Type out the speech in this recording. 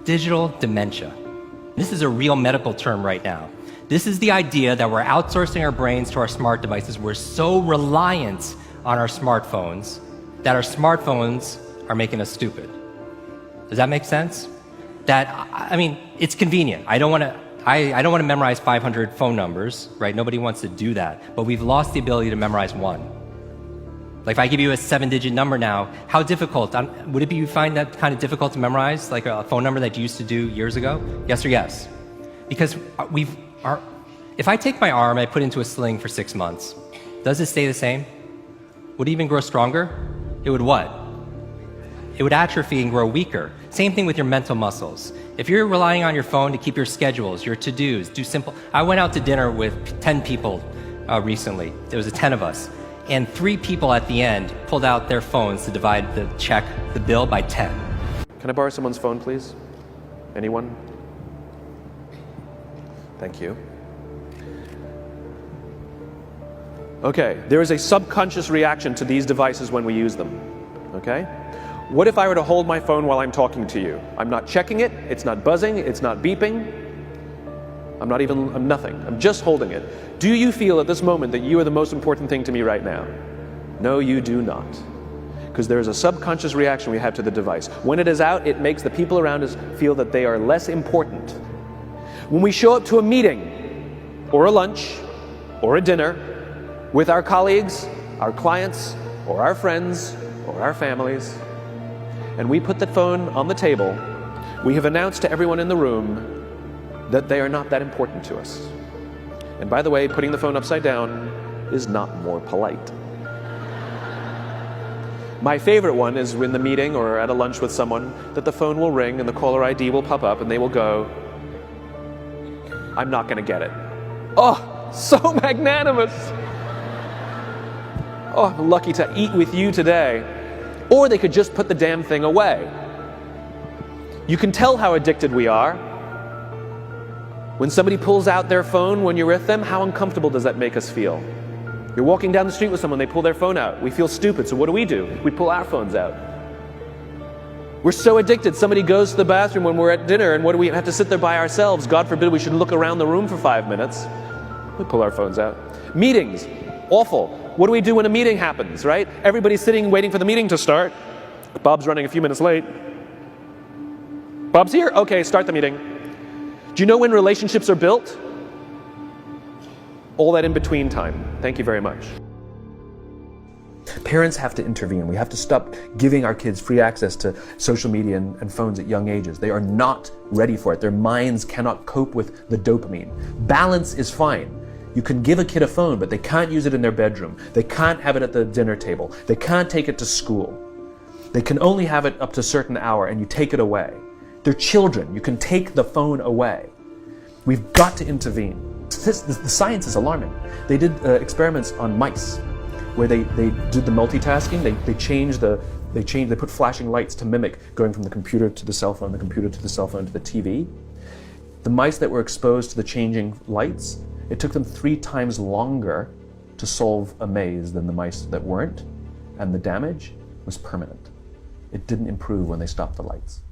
digital dementia. This is a real medical term right now. This is the idea that we're outsourcing our brains to our smart devices. We're so reliant on our smartphones that our smartphones are making us stupid. Does that make sense? I mean, it's convenient. I don't want to memorize 500 phone numbers, right? Nobody wants to do that. But we've lost the ability to memorize one. Like if I give you a 7-digit number now, how difficult? Would it be you find that kind of difficult to memorize, like a phone number that you used to do years ago? Yes or yes? Because if I take my arm, I put it into a sling for 6 months, does it stay the same? Would it even grow stronger? It would what? It would atrophy and grow weaker. Same thing with your mental muscles. If you're relying on your phone to keep your schedules, your to-dos, I went out to dinner with 10 people recently. There was 10 of us. And 3 people at the end pulled out their phones to divide the bill by 10. Can I borrow someone's phone, please? Anyone? Thank you. Okay, there is a subconscious reaction to these devices when we use them. Okay? What if I were to hold my phone while I'm talking to you? I'm not checking it, it's not buzzing, it's not beeping. I'm nothing. I'm just holding it. Do you feel at this moment that you are the most important thing to me right now? No, you do not. Because there is a subconscious reaction we have to the device. When it is out, it makes the people around us feel that they are less important. When we show up to a meeting, or a lunch, or a dinner, with our colleagues, our clients, or our friends, or our families, and we put the phone on the table, we have announced to everyone in the room that they are not that important to us. And by the way, putting the phone upside down is not more polite. My favorite one is in the meeting or at a lunch with someone that the phone will ring and the caller ID will pop up and they will go, I'm not going to get it. Oh, so magnanimous. Oh, I'm lucky to eat with you today. Or they could just put the damn thing away. You can tell how addicted we are. When somebody pulls out their phone when you're with them, how uncomfortable does that make us feel? You're walking down the street with someone, they pull their phone out. We feel stupid, so what do? We pull our phones out. We're so addicted. Somebody goes to the bathroom when we're at dinner, and what do we have to sit there by ourselves? God forbid we should look around the room for 5 minutes. We pull our phones out. Meetings, awful. What do we do when a meeting happens, right? Everybody's sitting waiting for the meeting to start. Bob's running a few minutes late. Bob's here? Okay, start the meeting. Do you know when relationships are built? All that in between time. Thank you very much. Parents have to intervene. We have to stop giving our kids free access to social media and phones at young ages. They are not ready for it. Their minds cannot cope with the dopamine. Balance is fine. You can give a kid a phone, but they can't use it in their bedroom. They can't have it at the dinner table. They can't take it to school. They can only have it up to a certain hour, and you take it away. They're children. You can take the phone away. We've got to intervene. The science is alarming. They did experiments on mice where they did the multitasking. They put flashing lights to mimic going from the computer to the cell phone, the computer to the cell phone to the TV. The mice that were exposed to the changing lights, it took them 3 times longer to solve a maze than the mice that weren't, and the damage was permanent. It didn't improve when they stopped the lights.